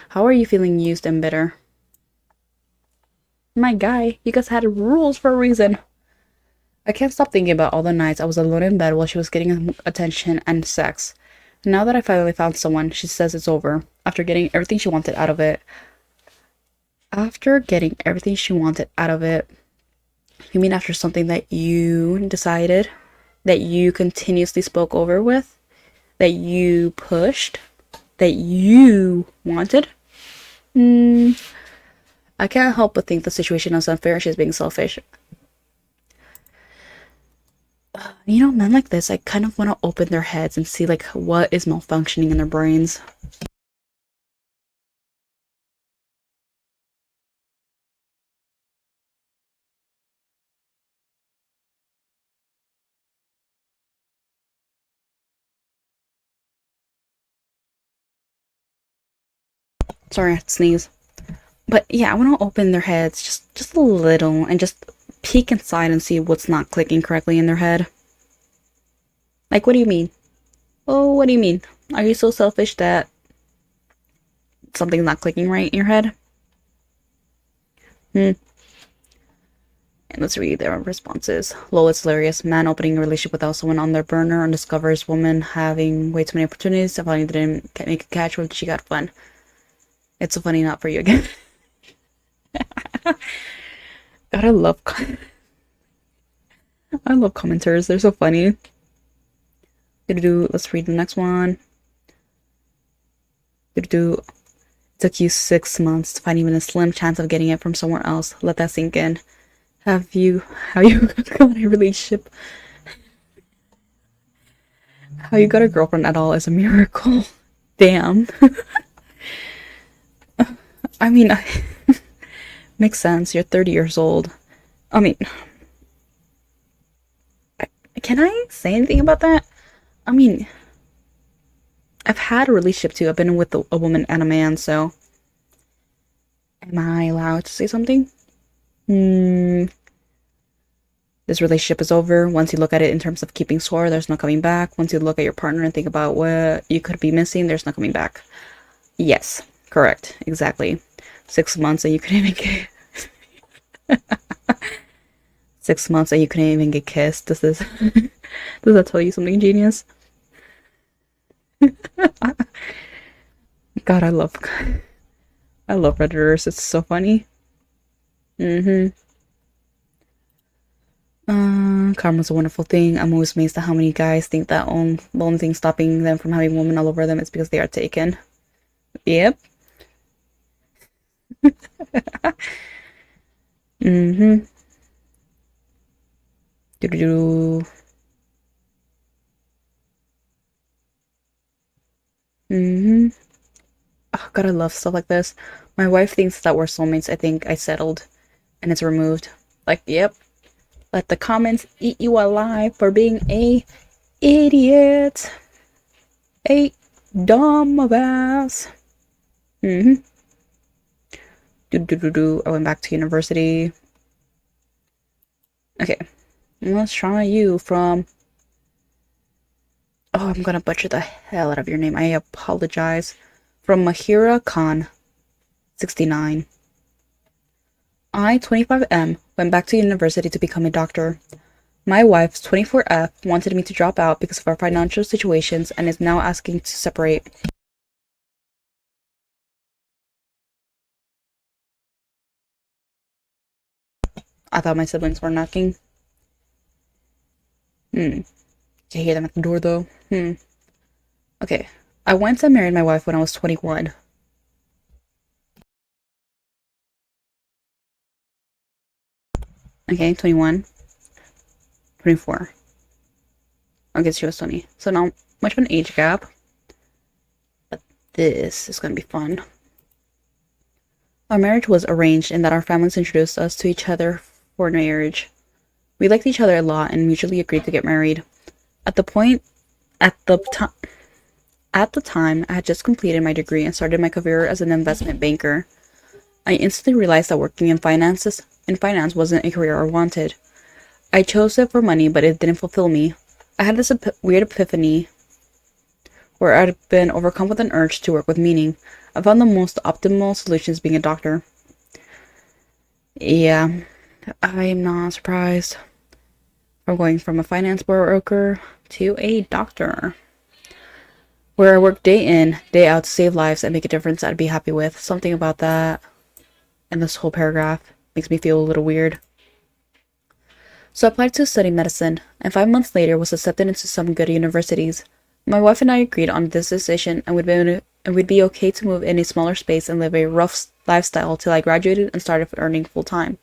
How are you feeling used and bitter? My guy, you guys had rules for a reason. I can't stop thinking about all the nights I was alone in bed while she was getting attention and sex. Now that I finally found someone, she says it's over. After getting everything she wanted out of it. After getting everything she wanted out of it. You mean after something that you decided? That you continuously spoke over with? That you pushed? That you wanted? I can't help but think the situation is unfair. She's being selfish. You know, men like this, I kind of want to open their heads and see like what is malfunctioning in their brains. Sorry, I had to sneeze. But yeah, I want to open their heads just a little and just peek inside and see what's not clicking correctly in their head. Like, what do you mean? Oh, what do you mean? Are you so selfish that something's not clicking right in your head? Hmm. And let's read their responses. Lol, it's hilarious. Man opening a relationship without someone on their burner and discovers woman having way too many opportunities. I finally didn't make a catch when she got fun. It's so funny, not for you again. God, I love commenters. They're so funny. Let's read the next one. Took you 6 months to find even a slim chance of getting it from somewhere else. Let that sink in. How you got a relationship? How you got a girlfriend at all is a miracle. Damn. I mean, makes sense. You're 30 years old. I mean, can I say anything about that? I mean, I've had a relationship too. I've been with a woman and a man, so am I allowed to say something? Hmm. This relationship is over. Once you look at it in terms of keeping score, there's no coming back. Once you look at your partner and think about what you could be missing, there's no coming back. Yes, correct. Exactly. 6 months and you couldn't even get 6 months and you couldn't even get kissed. Does that tell you something, genius? God, I love Redditors. It's so funny. Mm-hmm. Karma's a wonderful thing. I'm always amazed at how many guys think that the only thing stopping them from having women all over them is because they are taken. Yep. Mm-hmm. Do-do-do. Mm-hmm. Oh, God, I love stuff like this. My wife thinks that we're soulmates. I think I settled and it's removed. Like, yep. Let the comments eat you alive for being a idiot. A dumb ass. I went back to university. Okay. Let's try you from... Oh, I'm gonna butcher the hell out of your name. I apologize. From Mahira Khan, 69. I, 25M, went back to university to become a doctor. My wife, 24F, wanted me to drop out because of our financial situations and is now asking to separate. I thought my siblings were knocking. Can hear them at the door though. Okay. I went and married my wife when I was 21. Okay, 21. 24. I guess she was 20. So not much of an age gap. But this is going to be fun. Our marriage was arranged in that our families introduced us to each other for marriage. We liked each other a lot and mutually agreed to get married. At the time, I had just completed my degree and started my career as an investment banker. I instantly realized that working in finance wasn't a career I wanted. I chose it for money, but it didn't fulfill me. I had this weird epiphany where I'd been overcome with an urge to work with meaning. I found the most optimal solutions being a doctor. Yeah, I'm not surprised. I'm going from a finance broker to a doctor, where I work day in, day out to save lives and make a difference I'd be happy with. Something about that and this whole paragraph makes me feel a little weird. So I applied to study medicine, and 5 months later was accepted into some good universities. My wife and I agreed on this decision, and we'd be okay to move in a smaller space and live a rough lifestyle till I graduated and started earning full time.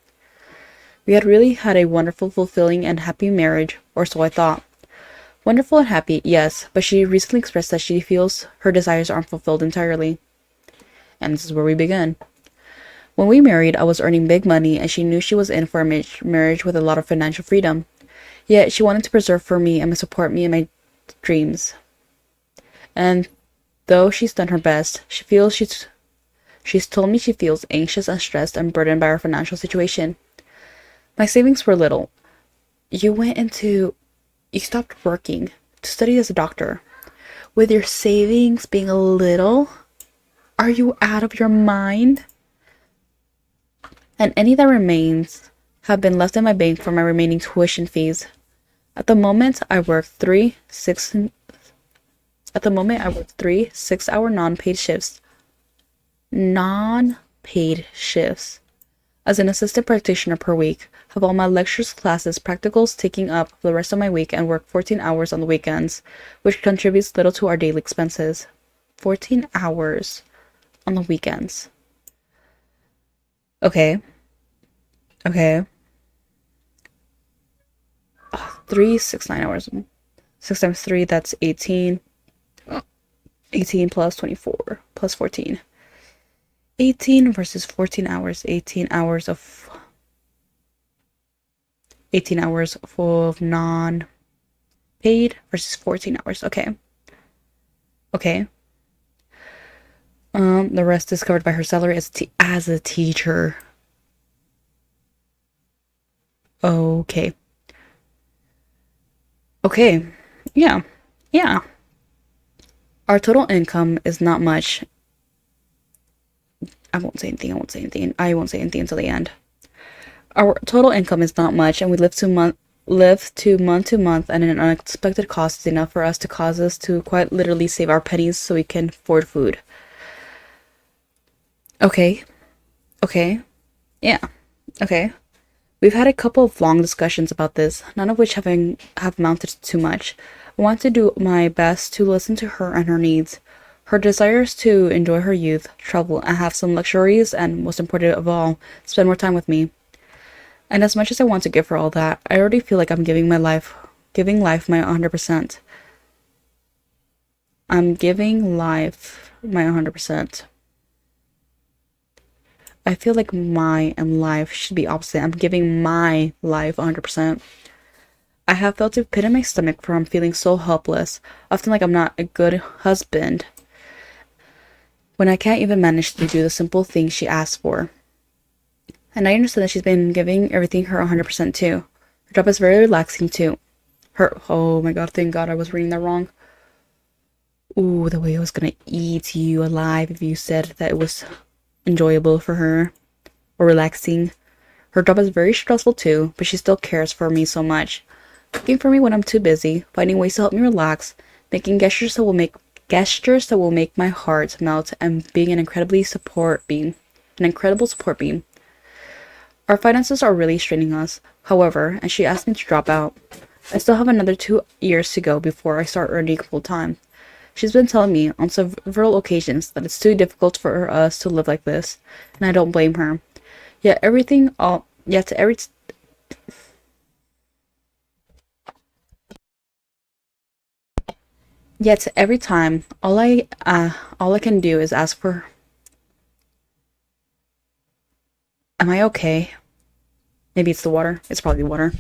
We had really had a wonderful, fulfilling, and happy marriage, or so I thought. Wonderful and happy, yes, but she recently expressed that she feels her desires aren't fulfilled entirely. And this is where we begin. When we married, I was earning big money, and she knew she was in for a marriage with a lot of financial freedom. Yet, she wanted to preserve for me and support me in my dreams. And though she's done her best, she's told me she feels anxious and stressed and burdened by our financial situation. My savings were little. You stopped working to study as a doctor. With your savings being little? Are you out of your mind? And any that remains have been left in my bank for my remaining tuition fees. At the moment, I work three 6-hour non-paid shifts. Non-paid shifts. As an assistant practitioner per week, have all my lectures, classes, practicals taking up the rest of my week and work 14 hours on the weekends, which contributes little to our daily expenses. 14 hours on the weekends. Okay. 3, 6, 9 hours. 6 times 3, that's 18. 18 plus 24 plus 14. 18 versus 14 hours. 18 hours of non-paid versus 14 hours. Okay. The rest is covered by her salary as a teacher. Okay. Yeah. Our total income is not much. I won't say anything until the end. Our total income is not much, and we live month to month, and an unexpected cost is enough for us to cause us to quite literally save our pennies so we can afford food. Okay. Yeah. Okay. We've had a couple of long discussions about this, none of which have amounted to too much. I want to do my best to listen to her and her needs. Her desires to enjoy her youth, travel, and have some luxuries, and most important of all, spend more time with me. And as much as I want to give her all that, I already feel like I'm giving life my 100%. I'm giving life my 100%. I feel like my and life should be opposite. I'm giving my life 100%. I have felt a pit in my stomach from feeling so helpless, often like I'm not a good husband, when I can't even manage to do the simple things she asks for. And I understand that she's been giving everything her 100% too. Her job is very relaxing too. Oh my god, thank god I was reading that wrong. Ooh, the way I was gonna eat you alive if you said that it was enjoyable for her or relaxing. Her job is very stressful too, but she still cares for me so much. Cooking for me when I'm too busy, finding ways to help me relax, making gestures that will make my heart melt, and being an incredible support beam. Our finances are really straining us, however, and she asked me to drop out. I still have another 2 years to go before I start earning full time. She's been telling me on several occasions that it's too difficult for us to live like this, and I don't blame her. Yet every time, all I can do is ask for, "Am I okay?" Maybe it's the water. It's probably the water.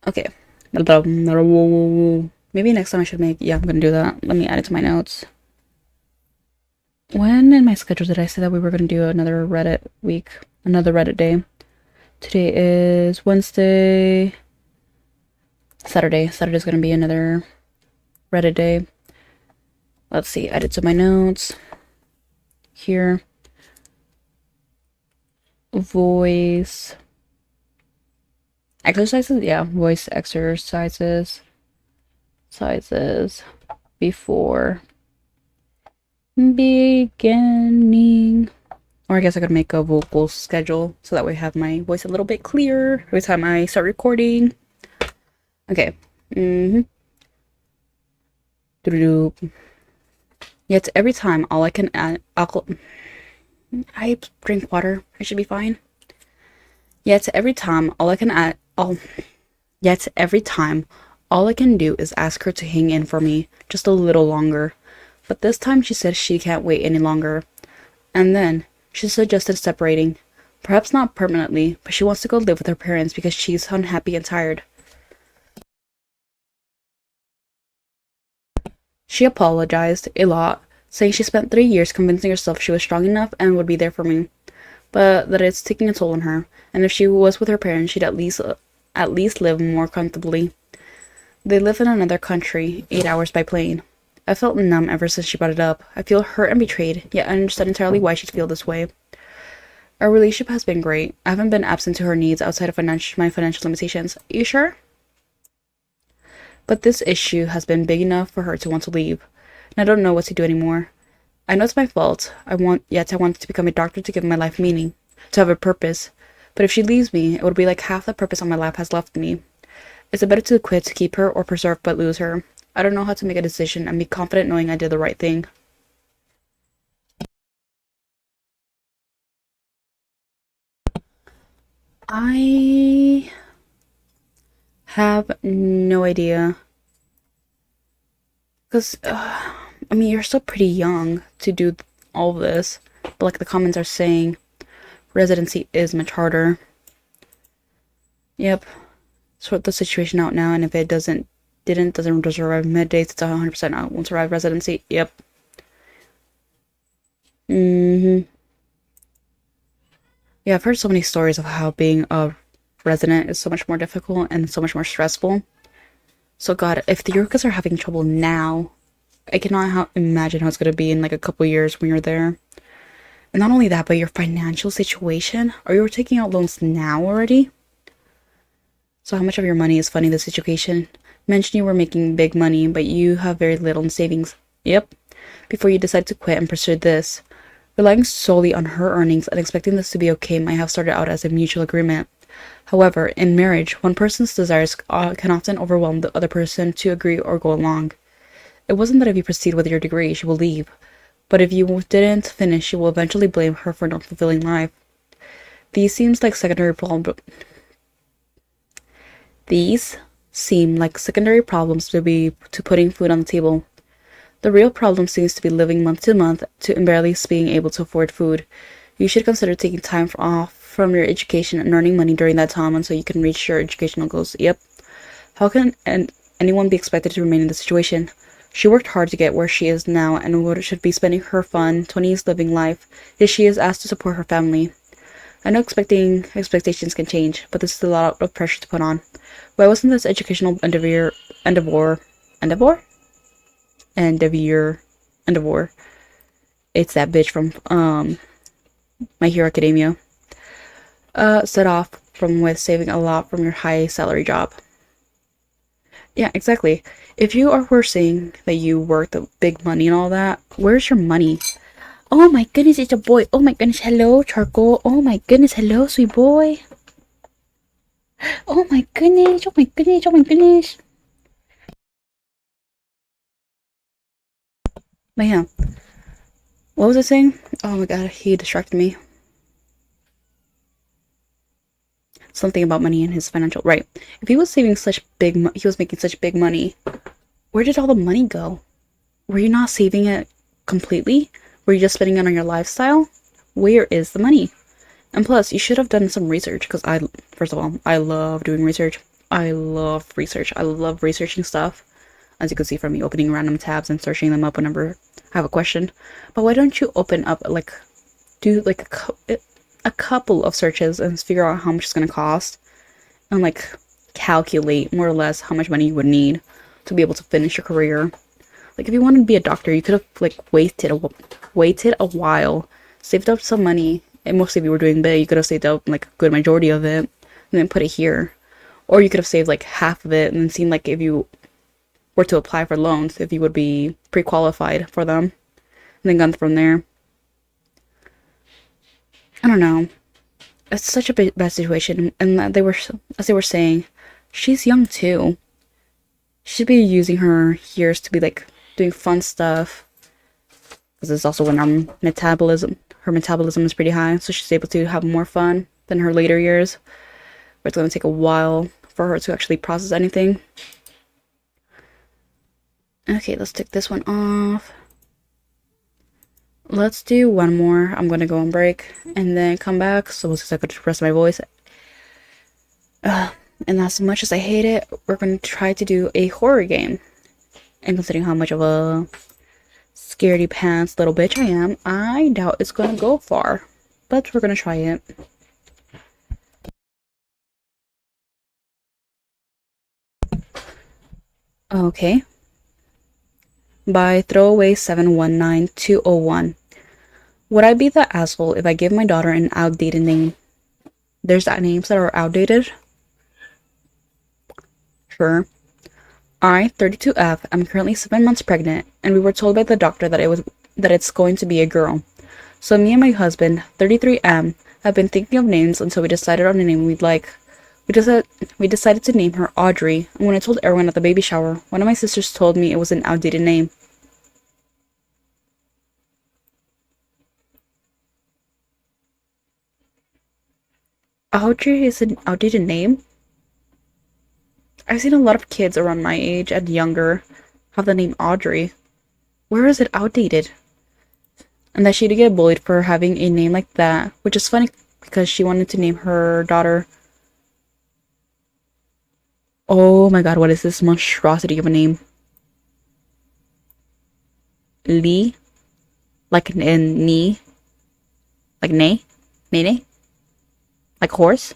Okay. Maybe next time I should make. Yeah, I'm gonna do that. Let me add it to my notes. When in my schedule did I say that we were gonna do another Reddit week, another Reddit day? Today is Wednesday. Saturday. Saturday's gonna be another Reddit day. Let's see. Add it to my notes. Here. Voice exercises. Yeah, voice exercises. Sizes before beginning. Or I guess I could make a vocal schedule so that way I have my voice a little bit clearer every time I start recording. Okay. Yet every time all I can add alcohol. I drink water. I should be fine. Yet every time all I can add Yet every time all I can do is ask her to hang in for me just a little longer. But this time she said she can't wait any longer. And then she suggested separating. Perhaps not permanently, but she wants to go live with her parents because she's unhappy and tired. She apologized a lot, saying she spent 3 years convincing herself she was strong enough and would be there for me, but that it's taking a toll on her, and if she was with her parents, she'd at least live more comfortably. They live in another country, 8 hours by plane. I felt numb ever since she brought it up. I feel hurt and betrayed, yet I understand entirely why she'd feel this way. Our relationship has been great. I haven't been absent to her needs outside of my financial limitations. Are you sure? But this issue has been big enough for her to want to leave, and I don't know what to do anymore. I know it's my fault. I wanted to become a doctor to give my life meaning, to have a purpose. But if she leaves me, it would be like half the purpose on my life has left me. Is it better to quit to keep her or preserve but lose her? I don't know how to make a decision and be confident knowing I did the right thing. I have no idea. Because, I mean, you're still pretty young to do all of this. But like the comments are saying, residency is much harder. Yep. Sort the situation out now, and if it doesn't survive mid-days, it's 100% out. Won't survive residency. Yep. Yeah, I've heard so many stories of how being a resident is so much more difficult and so much more stressful. So God, if the Yorkas are having trouble now, I cannot imagine how it's going to be in like a couple years when you're there. And not only that, but your financial situation. Are you taking out loans now already? So how much of your money is funding this education? Mention you were making big money, but you have very little in savings. Yep. Before you decide to quit and pursue this. Relying solely on her earnings and expecting this to be okay might have started out as a mutual agreement. However, in marriage, one person's desires can often overwhelm the other person to agree or go along. It wasn't that if you proceed with your degree, she will leave, but if you didn't finish, she will eventually blame her for not fulfilling life. These seems like secondary problem. These seem like secondary problems to putting food on the table. The real problem seems to be living month to month and barely being able to afford food. You should consider taking time off from your education and earning money during that time until you can reach your educational goals. Yep. How can anyone be expected to remain in this situation? She worked hard to get where she is now and should be spending her fun 20s living life, yet she is asked to support her family. I know expectations can change, but this is a lot of pressure to put on. Why wasn't this educational endeavor? It's that bitch from My Hero Academia. Set off with saving a lot from your high salary job. Yeah, exactly. If you were saying that you work the big money and all that, where's your money? Oh my goodness, it's a boy. Oh my goodness, hello, Charcoal. Oh my goodness, hello, sweet boy. Oh my goodness, oh my goodness, oh my goodness. But yeah, what was I saying? Oh my god, he distracted me. Something about money and his financial, right. If he was saving he was making such big money, where did all the money go? Were you not saving it completely? Were you just spending it on your lifestyle? Where is the money? And plus, you should have done some research, because first of all, I love doing research. I love research. I love researching stuff, as you can see from me opening random tabs and searching them up whenever I have a question. But why don't you open up, do a couple of searches and figure out how much it's going to cost, and calculate more or less how much money you would need to be able to finish your career. Like, if you wanted to be a doctor, you could have waited a while, saved up some money, and mostly if you were doing big, you could have saved up a good majority of it and then put it here. Or you could have saved half of it and then seen if you were to apply for loans, if you would be pre-qualified for them, and then gone from there. I don't know. It's such a bad situation, and as they were saying, she's young too. She should be using her years to be doing fun stuff, because it's also when her metabolism is pretty high, so she's able to have more fun than her later years, where it's going to take a while for her to actually process anything. Okay, let's take this one off. Let's do one more. I'm gonna go on break and then come back, so I could rest my voice. And as much as I hate it, we're gonna try to do a horror game. And considering how much of a scaredy pants little bitch I am, I doubt it's gonna go far. But we're gonna try it. Okay. By throwaway 719201. Would I be the asshole if I give my daughter an outdated name? There's names that are outdated? Sure. I, 32F, am currently 7 months pregnant, and we were told by the doctor that it's going to be a girl. So me and my husband, 33M, have been thinking of names until we decided on a name we'd like. We decided to name her Audrey, and when I told everyone at the baby shower, one of my sisters told me it was an outdated name. Audrey is an outdated name? I've seen a lot of kids around my age and younger have the name Audrey. Where is it outdated? And that she'd get bullied for having a name like that, which is funny because she wanted to name her daughter. Oh my god, what is this monstrosity of a name? Lee? Like in knee? Like nay? Nay? Like horse?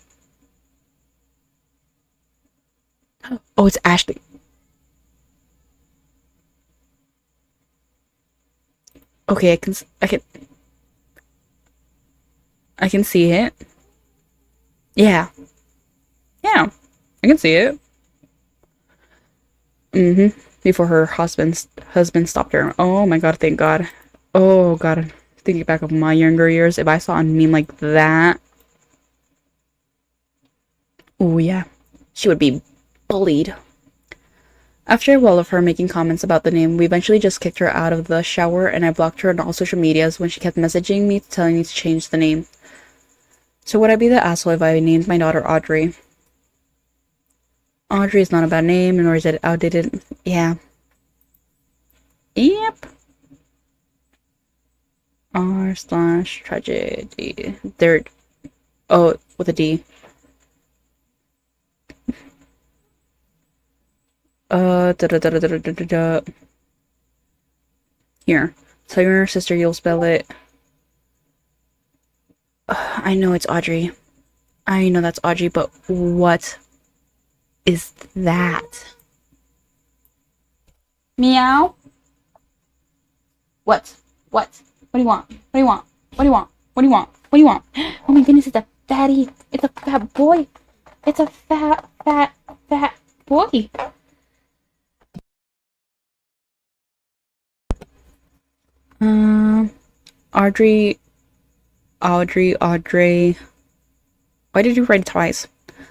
Oh, it's Ashley. Okay, I can see it. Yeah. Yeah. I can see it. Before her husband stopped her. Oh my god, thank god. Oh god. Thinking back of my younger years, if I saw a meme like that. Oh yeah. She would be bullied. After a while of her making comments about the name, we eventually just kicked her out of the shower, and I blocked her on all social medias when she kept messaging me telling me to change the name. So would I be the asshole if I named my daughter Audrey? Audrey is not a bad name, nor is it outdated. Yeah. Yep. R/tragedy. There. Oh, with a D. Da da da da da da da da. Here. Tell your sister you'll spell it. I know it's Audrey. I know that's Audrey, but what is that? Meow? What? What? What do you want? What do you want? What do you want? What do you want? What do you want? Oh my goodness, it's a fatty. It's a fat boy. It's a fat boy. Audrey. Why did you write it twice?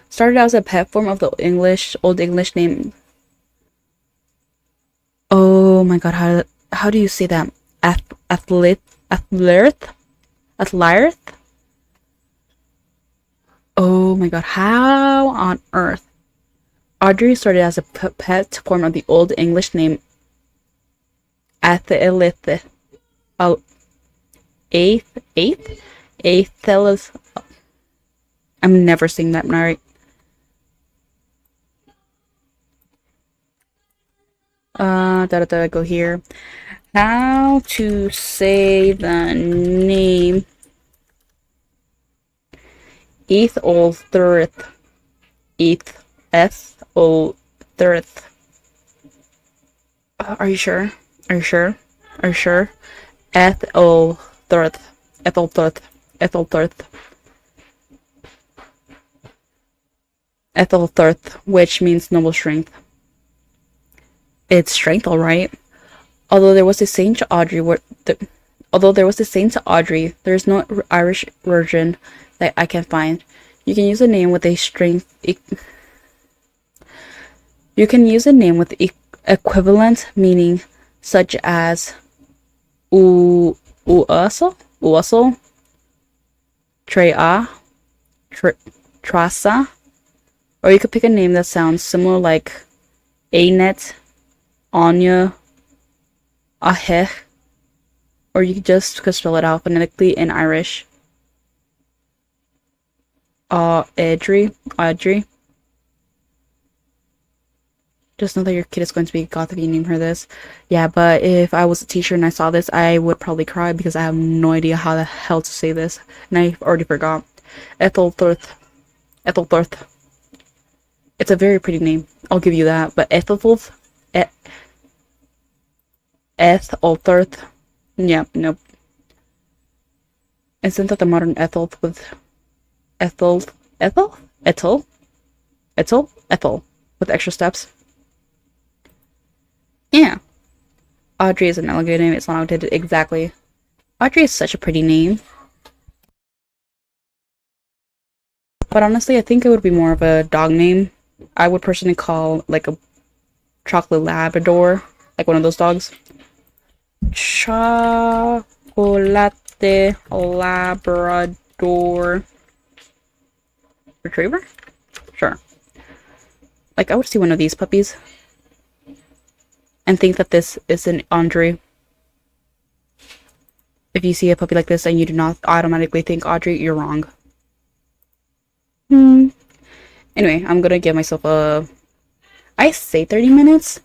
Started out as a pet form of the Old English name. Oh my god, how do you say that? Athlyth? Oh my god, how on earth? Audrey started as a pet form of the Old English name Athlyth. Oh, Athelis. I'm never saying that right. Go here. How to say the name Etholthirth. Etholthirth. Are you sure? Are you sure? Are you sure? Etholthirth. Etholthirth, which means noble strength. It's strength, all right. Although there was a Saint Audrey, there is no Irish version that I can find. You can use a name with a strength. You can use a name with equivalent meaning, such as uaso, trea, trasa, or you could pick a name that sounds similar, like Anet, Anya, Ahech, or you could spell it out phonetically in Irish. Audrey. Just know that your kid is going to be goth if you name her this. Yeah, but if I was a teacher and I saw this, I would probably cry because I have no idea how the hell to say this. And I already forgot. Etholthirth. It's a very pretty name. I'll give you that. But Etholthirth. Yeah, nope. Isn't that the modern Ethel with Ethel with extra steps? Yeah. Audrey is an elegant name. It's not outdated. Exactly. Audrey is such a pretty name. But honestly, I think it would be more of a dog name. I would personally call like a chocolate Labrador, like one of those dogs. Chocolate Labrador Retriever? Sure. Like, I would see one of these puppies and think that this is an Audrey. If you see a puppy like this and you do not automatically think Audrey, you're wrong. Anyway, I'm gonna give myself I say 30 minutes,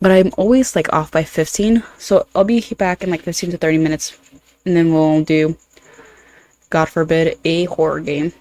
but I'm always like off by 15, so I'll be back in like 15 to 30 minutes, and then we'll do, God forbid, a horror game.